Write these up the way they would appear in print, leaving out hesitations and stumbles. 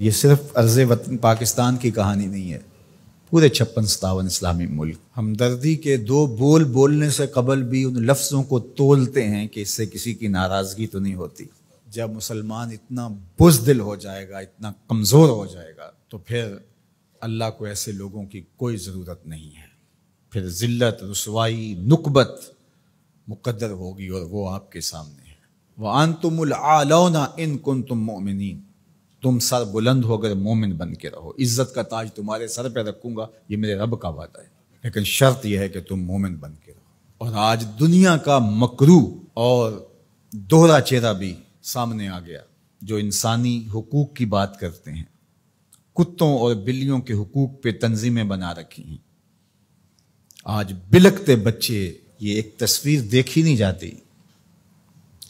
یہ صرف عرض وطن پاکستان کی کہانی نہیں ہے، پورے 56-57 اسلامی ملک ہمدردی کے دو بول بولنے سے قبل بھی ان لفظوں کو تولتے ہیں کہ اس سے کسی کی ناراضگی تو نہیں ہوتی۔ جب مسلمان اتنا بزدل ہو جائے گا، اتنا کمزور ہو جائے گا، تو پھر اللہ کو ایسے لوگوں کی کوئی ضرورت نہیں ہے۔ پھر ذلت، رسوائی، نکبت مقدر ہوگی اور وہ آپ کے سامنے ہے۔ وَأَنْتُمُ الْأَعْلَوْنَ إِن كُنتُم مُؤْمِنِينَ، تم سر بلند ہو کر مومن بن کے رہو، عزت کا تاج تمہارے سر پہ رکھوں گا، یہ میرے رب کا وعدہ ہے، لیکن شرط یہ ہے کہ تم مومن بن کے رہو۔ اور آج دنیا کا مکروہ اور دوہرا چہرہ بھی سامنے آ گیا، جو انسانی حقوق کی بات کرتے ہیں، کتوں اور بلیوں کے حقوق پہ تنظیمیں بنا رکھی ہیں۔ آج بلکتے بچے، یہ ایک تصویر دیکھی نہیں جاتی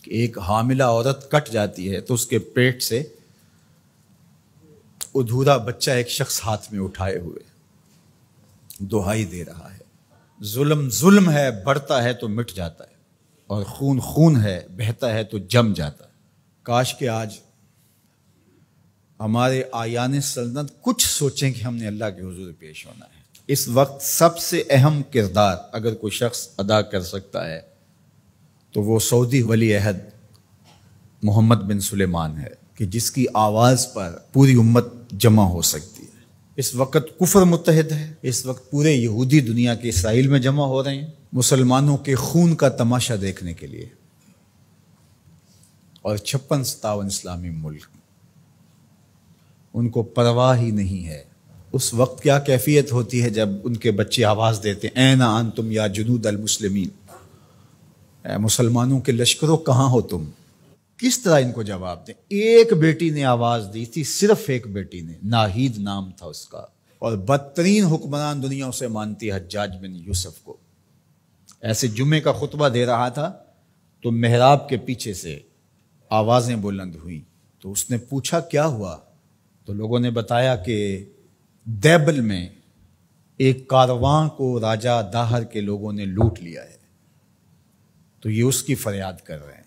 کہ ایک حاملہ عورت کٹ جاتی ہے تو اس کے پیٹ سے ادھورا بچہ ایک شخص ہاتھ میں اٹھائے ہوئے دہائی دے رہا ہے۔ ظلم ظلم ہے، بڑھتا ہے تو مٹ جاتا ہے، اور خون خون ہے، بہتا ہے تو جم جاتا ہے۔ کاش کہ آج ہمارے آیان سلطنت کچھ سوچیں کہ ہم نے اللہ کے حضور پیش ہونا ہے۔ اس وقت سب سے اہم کردار اگر کوئی شخص ادا کر سکتا ہے تو وہ سعودی ولی عہد محمد بن سلیمان ہے، کہ جس کی آواز پر پوری امت جمع ہو سکتی ہے۔ اس وقت کفر متحد ہے، اس وقت پورے یہودی دنیا کے اسرائیل میں جمع ہو رہے ہیں مسلمانوں کے خون کا تماشا دیکھنے کے لیے، اور 56-57 اسلامی ملک ان کو پرواہ ہی نہیں ہے۔ اس وقت کیا کیفیت ہوتی ہے جب ان کے بچے آواز دیتے ہیں، این انتم یا جنود المسلمین، اے مسلمانوں کے لشکروں کہاں ہو تم؟ کس طرح ان کو جواب دیں؟ ایک بیٹی نے آواز دی تھی، صرف ایک بیٹی نے، ناہید نام تھا اس کا، اور بدترین حکمران دنیا اسے مانتی حجاج بن یوسف کو۔ ایسے جمعے کا خطبہ دے رہا تھا تو محراب کے پیچھے سے آوازیں بلند ہوئیں، تو اس نے پوچھا کیا ہوا؟ تو لوگوں نے بتایا کہ دیبل میں ایک کارواں کو راجہ داہر کے لوگوں نے لوٹ لیا ہے، تو یہ اس کی فریاد کر رہے ہیں،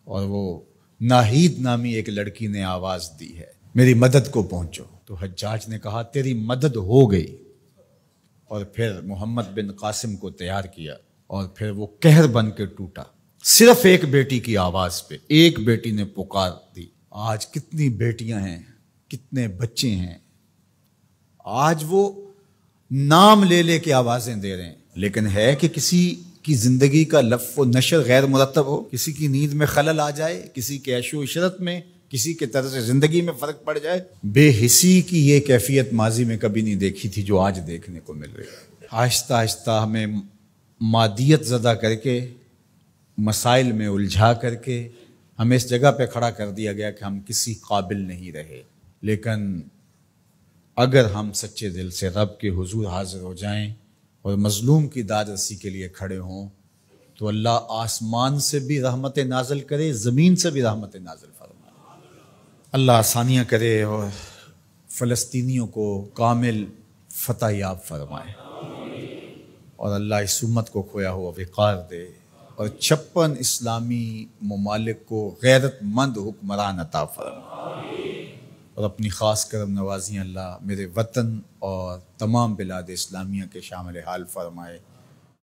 اور وہ ناہید نامی ایک لڑکی نے آواز دی ہے، میری مدد کو پہنچو۔ تو حجاج نے کہا تیری مدد ہو گئی، اور پھر محمد بن قاسم کو تیار کیا، اور پھر وہ قہر بن کے ٹوٹا، صرف ایک بیٹی کی آواز پہ۔ ایک بیٹی نے پکار دی۔ آج کتنی بیٹیاں ہیں، کتنے بچے ہیں، آج وہ نام لے لے کے آوازیں دے رہے ہیں، لیکن ہے کہ کسی کی زندگی کا لف و نشر غیر مرتب ہو، کسی کی نیند میں خلل آ جائے، کسی کے عیش و عشرت میں، کسی کے طرز زندگی میں فرق پڑ جائے۔ بے حسی کی یہ کیفیت ماضی میں کبھی نہیں دیکھی تھی جو آج دیکھنے کو مل رہی ہے۔ آہستہ آہستہ ہمیں مادیت زدہ کر کے، مسائل میں الجھا کر کے ہمیں اس جگہ پہ کھڑا کر دیا گیا کہ ہم کسی قابل نہیں رہے۔ لیکن اگر ہم سچے دل سے رب کے حضور حاضر ہو جائیں اور مظلوم کی داد رسی کے لیے کھڑے ہوں، تو اللہ آسمان سے بھی رحمت نازل کرے، زمین سے بھی رحمت نازل فرمائے۔ اللہ آسانیاں کرے اور فلسطینیوں کو کامل فتح یاب فرمائے، اور اللہ اس امت کو کھویا ہوا وقار دے، اور 56 اسلامی ممالک کو غیرت مند حکمران عطا فرمائے، اور اپنی خاص کرم نوازیاں اللہ میرے وطن اور تمام بلاد اسلامیہ کے شامل حال فرمائے۔